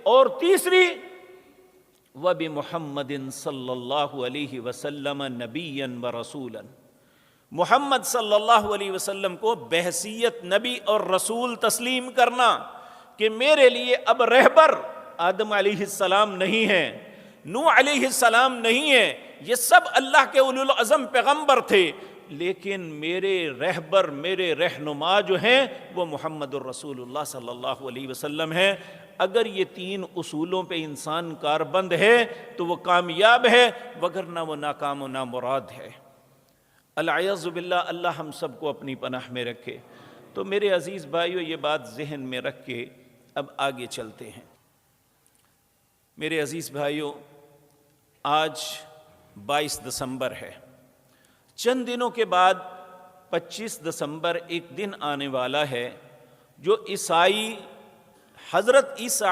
اور تیسری وَبِمُحَمَّدٍ صلی اللہ علیہ وسلم نبیا ورسولا، محمد صلی اللہ علیہ وسلم کو بحیثیت نبی اور رسول تسلیم کرنا کہ میرے لیے اب رہبر آدم علیہ السلام نہیں ہے، نوح علیہ السلام نہیں ہے، یہ سب اللہ کے اولو العزم پیغمبر تھے، لیکن میرے رہبر، میرے رہنما جو ہیں وہ محمد الرسول اللہ صلی اللہ علیہ وسلم ہیں۔ اگر یہ تین اصولوں پہ انسان کاربند ہے تو وہ کامیاب ہے، وگرنہ وہ ناکام و نامراد ہے۔ العیاذ باللہ، اللہ ہم سب کو اپنی پناہ میں رکھے۔ تو میرے عزیز بھائیو، یہ بات ذہن میں رکھ کے اب آگے چلتے ہیں۔ میرے عزیز بھائیو، آج 22 دسمبر ہے۔ چند دنوں کے بعد 25 دسمبر ایک دن آنے والا ہے جو عیسائی حضرت عیسیٰ